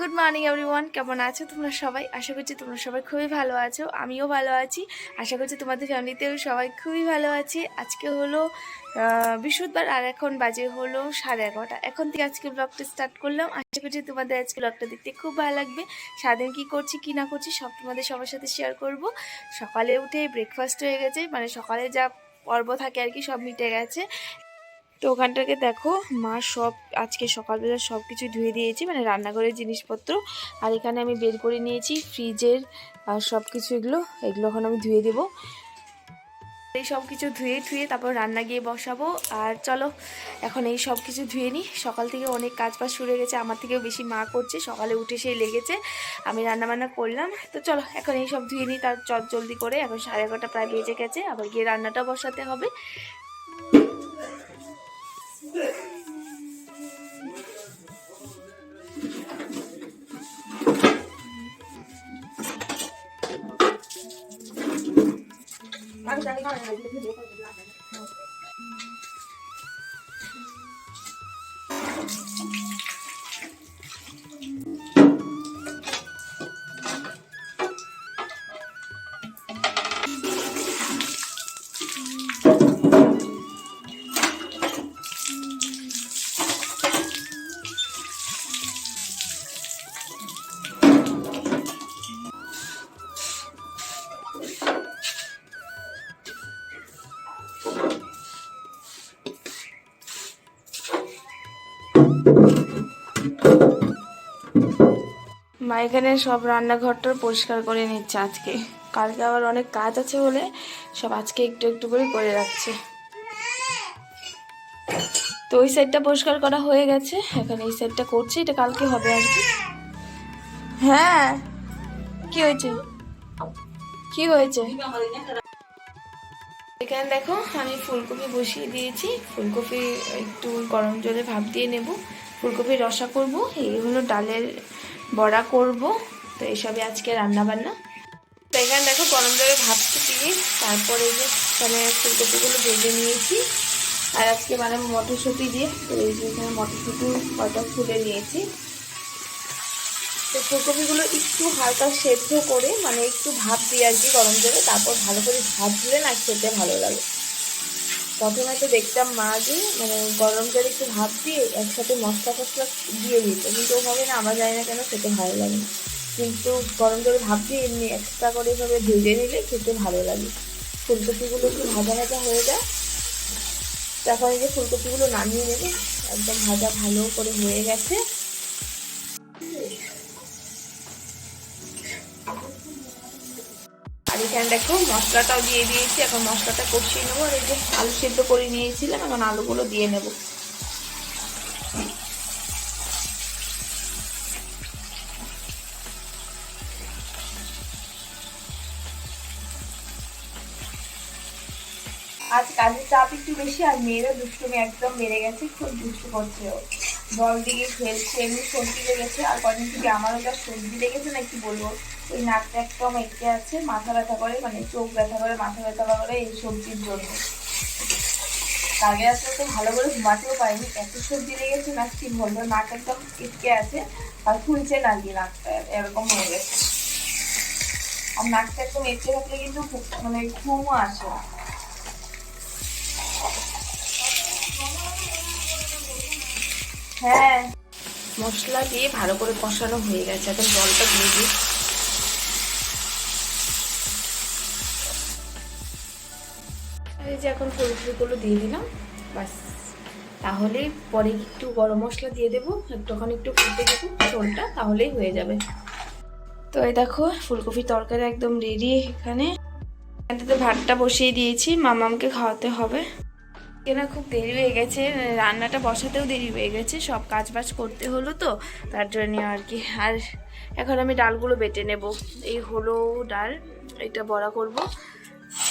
Good morning everyone, কেমন আছো তোমরা সবাই? আশা করছি তোমরা সবাই খুবই ভালো আছো, আমিও ভালো আছি। আশা করছি তোমাদের ফ্যামিলিতেও সবাই খুবই ভালো আছে। আজকে হলো বৃহস্পতিবার আর এখন বাজে হলো 11:30। এখন থেকে আজকে ব্লগটা স্টার্ট করলাম। আশা করছি তোমাদের আজকে ব্লগটা দেখতে খুব ভালো লাগবে। সারাদিন কী করছি কী না করছি সব তোমাদের সবার সাথে শেয়ার করব। সকালে উঠে ব্রেকফাস্ট হয়ে গেছে, মানে সকালে যা পর্ব থাকে আর কি সব মিটে গেছে। তো ওখানটাকে দেখো মা সব আজকে সকালবেলা সব কিছু ধুয়ে দিয়েছি, মানে রান্নাঘরের জিনিসপত্র। আর এখানে আমি বের করে নিয়েছি ফ্রিজের আর সব কিছু, এগুলো এখন আমি ধুয়ে দেবো। এই সব কিছু ধুয়ে তারপর রান্না গিয়ে বসাবো। আর চলো এখন এই সব কিছু ধুয়ে নিই। সকাল থেকে অনেক কাজ বাজ শুরু হয়ে গেছে, আমার থেকেও বেশি মা করছে, সকালে উঠে সেই লেগেছে, আমি রান্নাবান্না করলাম। তো চলো এখন এই সব ধুয়ে নিই, তার জলদি করে। এখন 11:30 প্রায় বেজে গেছে, আবার গিয়ে রান্নাটা বসাতে হবে। মা এখানে সব রান্নাঘরটা পরিষ্কার করে নিচ্ছে আজকে, কালকে আবার অনেক কাজ আছে বলে সব আজকে একটু একটু করে রাখছে। তো ওই সাইডটা পরিষ্কার করা হয়ে গেছে, এখন এই সাইডটা করছি, এটা কালকে হবে আর কি। হ্যাঁ, কি হয়েছে কি হয়েছে? এখানে দেখো আমি ফুলকপি বসিয়ে দিয়েছি। ফুলকপি একটু গরম জলে ভাপ দিয়ে নেব, ফুলকপির রসা করব, এই হলো ডালের বড়া করব। তো এইসবই আজকে রান্না বান্না। তো এখানে দেখো গরম জলে ভাপটা দিয়ে তারপরে এই যে এখানে ফুলকপিগুলো ভেজে নিয়েছি। আর আজকে মানে মটরশুঁটি দিয়ে, তো এই যে এখানে মটরশুঁটি কটা ফুলে নিয়েছি। তো ফুলকপিগুলো একটু হালকা সেদ্ধ করে, মানে একটু ভাপ দিয়ে আর কি গরম জলে, তারপর ভালো করে ভাজলে না খেতে ভালো লাগে। প্রথমে তো দেখতাম মা যে মানে গরম জলে একটু ভাপ দিয়ে একসাথে মশলা টশলা দিয়ে দিত, কিন্তু ওভাবে না আমার জানি না কেন খেতে ভালো লাগে না। কিন্তু গরম জলে ভাপ দিয়ে এমনি এক্সট্রা করে এভাবে ভেজে নিলে খেতে ভালো লাগে। ফুলকপিগুলো একটু ভাজা ভাজা হয়ে যায়, তখন এই যে ফুলকপিগুলো নামিয়ে নেবে, একদম ভাজা ভালো করে হয়ে গেছে। আর এখানে দেখো মশলাটাও দিয়ে দিয়েছি, এখন মশলাটা কষিয়ে নেবো। আর এই যে আলু সেদ্ধ করে নিয়েছিলাম, এখন আলুগুলো দিয়ে নেব। আজ কাজের চাপ একটু বেশি, আর মেয়েরা দুষ্টুমি একদম বেড়ে গেছে, খুব দুষ্টু করছে ও, জল দিয়ে খেলছে, এমনি সর্দি লেগেছে। আর কদিন থেকে আমারও যা সর্দি লেগেছে না কি বলবো, ওই নাকটা একদম এঁকে আছে, মাথা ব্যথা করে, মানে চোখ ব্যথা করে, মাথা ব্যথা করে এই সর্দির জন্য। কালকে রাত্রে তো ভালো করে ঘুমাতেও পারিনি, এত সর্দি লেগেছে না কি বলবো, নাক একদম এঁকে আছে, আর খুলছে না কি নাকটা, এরকম হয়ে গেছে। আর নাকটা একদম এঁকে থাকলে কিন্তু মানে ঘুমও আসে না। হ্যাঁ, মশলা দিয়ে ভালো করে কষানো হয়ে গেছে, এখন জলটা দিয়ে দিই। এই যে এখন ফুলকপিগুলো দিয়ে দিলাম, বাস। তাহলেই পরে একটু গরম মশলা দিয়ে দেবো, একটুখানি একটু ফুটে দেবো ঝোলটা, তাহলেই হয়ে যাবে। তো এই দেখো ফুলকপি তরকারি একদম রেডি। এখানটাতে ভাতটা বসিয়ে দিয়েছি, মামামকে খাওয়াতে হবে। কেনা খুব দেরি হয়ে গেছে, রান্নাটা বসাতেও দেরি হয়ে গেছে, সব কাজ বাজ করতে হলো তো তার জন্য আর কি। আর এখন আমি ডালগুলো বেটে নেব, এই হলো ডাল, এটা বড়া করব।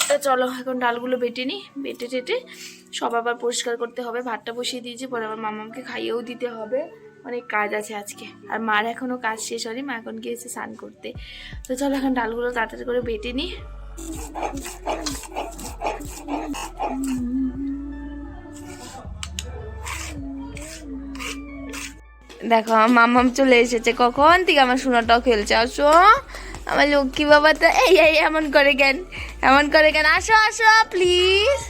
তো চলো এখন ডালগুলো বেটে নিই, বেটে টেটে সব আবার পরিষ্কার করতে হবে। ভাতটা বসিয়ে দিয়েছি, পরে আবার মামামকে খাইয়েও দিতে হবে, অনেক কাজ আছে আজকে। আর মার এখনও কাজ শেষ হয়নি, মা এখন গিয়েছে স্নান করতে। তো চলো এখন ডালগুলো তাড়াতাড়ি করে বেটে নিই। দেখো আমার মাম্মাম চলে এসেছে, কখন থেকে আমার সোনাটাও খেলছে। আসো আমার লক্ষ্মী বাবাটা, এই এই এমন করে কেন, এমন করে কেন, আসো আসো প্লিজ।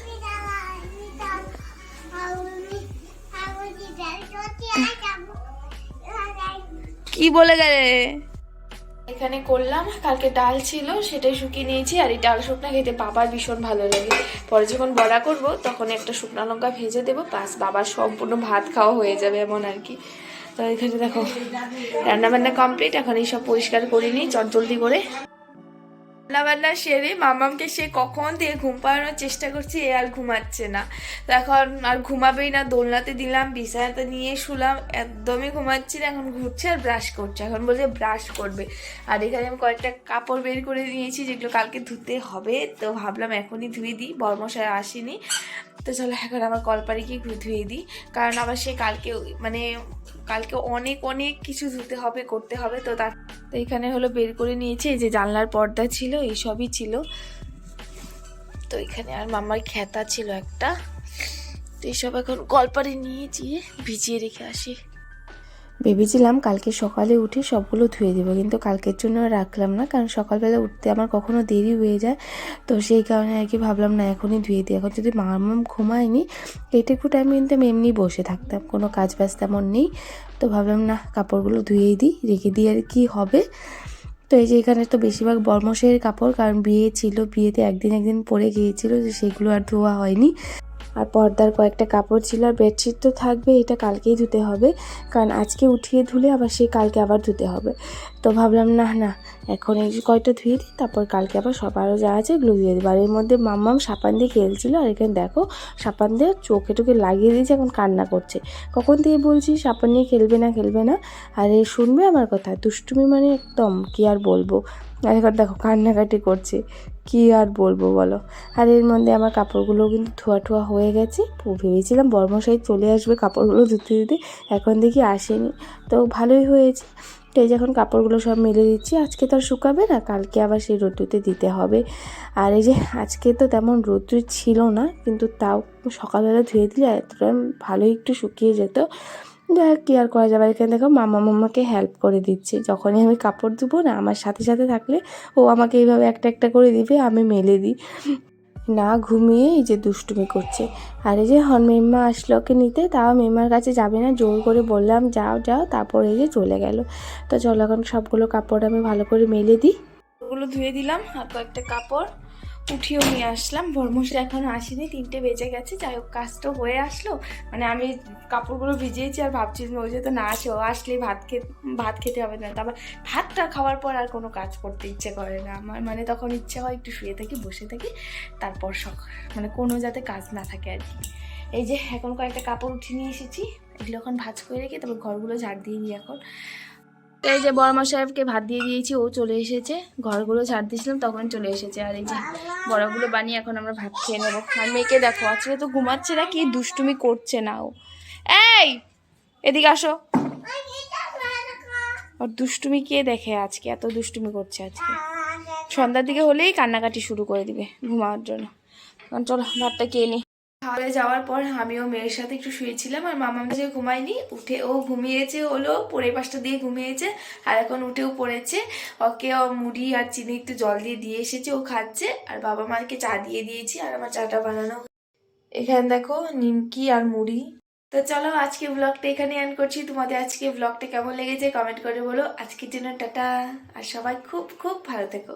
কি বলে গেলে? এখানে করলাম, কালকে ডাল ছিল সেটাই শুকিয়ে নিয়েছি, আর এই ডাল শুকনা খেতে বাবার ভীষণ ভালো লাগে। পরে যখন বড়া করব তখন একটা শুকনো লঙ্কা ভেজে দেবো, বাস বাবার সম্পূর্ণ ভাত খাওয়া হয়ে যাবে এমন আর কি। তো এখানে দেখো রান্নাবান্না কমপ্লিট, এখন এইসব পরিষ্কার করে নিই জলদি করে। রান্নাবান্না সেরে মামামকে সে কখন থেকে ঘুম পাড়ানোর চেষ্টা করছি, এ আর ঘুমাচ্ছে না। তো এখন আর ঘুমাবেই না, দোলনাতে দিলাম, বিছানাতে নিয়ে শুলাম, একদমই ঘুমাচ্ছি না। এখন ঘুরছে আর ব্রাশ করছে, এখন বলছে ব্রাশ করবে। আর এখানে আমি কয়েকটা কাপড় বের করে নিয়েছি যেগুলো কালকে ধুতে হবে, তো ভাবলাম এখনই ধুয়ে দিই, বরমশাই আসেনি। তো চলো এখন আমার কলপারে গিয়ে ধুয়ে দিই, কারণ আবার সে কালকে মানে কালকে অনেক অনেক কিছু ধুতে হবে, করতে হবে। তো তার তো এখানে হলো বের করে নিয়েছি, এই যে জানলার পর্দা ছিল, এইসবই ছিল। তো এখানে আর মামার খেতা ছিল একটা, তো এইসব এখন কলপারে নিয়ে গিয়ে ভিজিয়ে রেখে আসি। ভেবেছিলাম কালকে সকালে উঠে সবগুলো ধুয়ে দেবো, কিন্তু কালকের জন্য রাখলাম না, কারণ সকালবেলা উঠতে আমার কখনো দেরি হয়ে যায়। তো সেই কারণে আর কি ভাবলাম না এখনই ধুয়ে দিই। এখন যদি মামাম ঘুমায়নি এইটুকু টাইম কিন্তু আমি এমনি বসে থাকতাম, কোনো কাজ বাজ তেমন নেই। তো ভাবলাম না কাপড়গুলো ধুয়েই দিই, রেখে দিয়ে আর কি হবে। তো এই যে এখানে তো বেশিরভাগ বর্মশাইয়ের কাপড়, কারণ বিয়ে ছিল, বিয়েতে একদিন পরে গিয়েছিল, যে সেগুলো আর ধোয়া হয়নি। আর পর্দার কয়েকটা কাপড় ছিল, আর বেডশিট তো থাকবে, এটা কালকেই ধুতে হবে, কারণ আজকে উঠিয়ে ধুলে আবার সে কালকে আবার ধুতে হবে। তো ভাবলাম না না এখন এই কয়টা ধুয়ে দিই, তারপর কালকে আবার সব আরও যা আছে এগুলো ধুয়ে দেবো। আর এর মধ্যে মাম্মাম সাপান দিয়ে খেলছিল, আর এখানে দেখো সাপান দিয়ে চোখে টোকে লাগিয়ে দিয়েছে, এখন কান্না করছে। কখন থেকে বলছি সাপান নিয়ে খেলবে না খেলবে না, আর এ শুনবে আমার কথা, দুষ্টুমি মানে একদম কি আর বলবো। আর এখন দেখো কান্নাকাটি করছে, কি আর বলবো বলো। আর এর মধ্যে আমার কাপড়গুলো কিন্তু ধোয়া হয়ে গেছে। ভেবেছিলাম বর্মশাই চলে আসবে কাপড়গুলো ধুতে দিতে, এখন দেখি আসেনি। তো ভালোই হয়েছে। তো এই যখন কাপড়গুলো সব মেলে দিচ্ছি, আজকে তো আর শুকাবে না, কালকে আবার সেই রোদ্দুরতে দিতে হবে। আর এই যে আজকে তো তেমন রোদ্দুর ছিল না, কিন্তু তাও সকালবেলা ধুয়ে দিলে এতটা ভালোই একটু শুকিয়ে যেত। যাই হোক, কী আর করা যাবে। এখানে দেখো মামাকে হেল্প করে দিচ্ছি, যখনই আমি কাপড় ধুবো না আমার সাথে সাথে থাকলে ও আমাকে এইভাবে একটা একটা করে দিবে, আমি মেলে দিই। না ঘুমিয়ে এই যে দুষ্টুমি করছে। আর এই যে মেম্মা আসলো ওকে নিতে, তাও মেম্মার কাছে যাবে না, জোর করে বললাম যাও যাও, তারপর এই যে চলে গেল। তো চলো এখন সবগুলো কাপড় আমি ভালো করে মেলে দিই। ওগুলো ধুয়ে দিলাম, আর কয়েকটা কাপড় উঠিয়েও নিয়ে আসলাম। বরমশাই এখনও আসেনি, 3টে বেজে গেছে। যাই হোক কাজ তো হয়ে আসলো, মানে আমি কাপড়গুলো ভিজিয়েছি, আর ভাবছি ও যেহেতু না আসে, ও আসলেই ভাত খেতে হবে না। তারপর ভাতটা খাওয়ার পর আর কোনো কাজ করতে ইচ্ছে করে না আমার, মানে তখন ইচ্ছে হয় একটু শুয়ে থাকি, বসে থাকি, তারপর মানে কোনো যাতে কাজ না থাকে আর কি। এই যে এখন কয়েকটা কাপড় উঠিয়ে নিয়ে এসেছি, এগুলো এখন ভাঁজ করে রেখে তারপর ঘরগুলো ঝাড় দিয়ে দিই এখন। এই যে বড়মা সাহেবকে ভাত দিয়ে দিয়েছি, ও চলে এসেছে, ঘরগুলো ঝাড় দিয়েছিলাম তখন চলে এসেছে। আর এই যে বড়াগুলো বানিয়ে এখন আমরা ভাত খেয়ে নেবো। আর মেয়েকে দেখো আজকে তো ঘুমাচ্ছে না, কি দুষ্টুমি করছে না ও। এই এদিকে আসো, ওর দুষ্টুমি কে দেখে আজকে, এত দুষ্টুমি করছে আজকে। সন্ধ্যার দিকে হলেই কান্নাকাটি শুরু করে দিবে ঘুমানোর জন্য। চলো ভাতটা খেয়ে নি। খাওয়া যাওয়ার পর আমিও মেয়ের সাথে একটু শুয়েছিলাম, আর মামা যে ঘুমায়নি, উঠে ও ঘুমিয়েছে, হলো 4:30 দিয়ে ঘুমিয়েছে, আর এখন উঠেও পড়েছে। ওকে মুড়ি আর চিনি একটু জল দিয়ে এসেছে, ও খাচ্ছে, আর বাবা মাকে চা দিয়ে দিয়েছি, আর আমার চাটা বানানো। এখানে দেখো নিমকি আর মুড়ি। তো চলো আজকে ব্লগটা এখানে এন্ড করছি। তোমাদের আজকে ব্লগটা কেমন লেগেছে কমেন্ট করে বলো। আজকের জন্য টাটা, আর সবাই খুব খুব ভালো থেকো।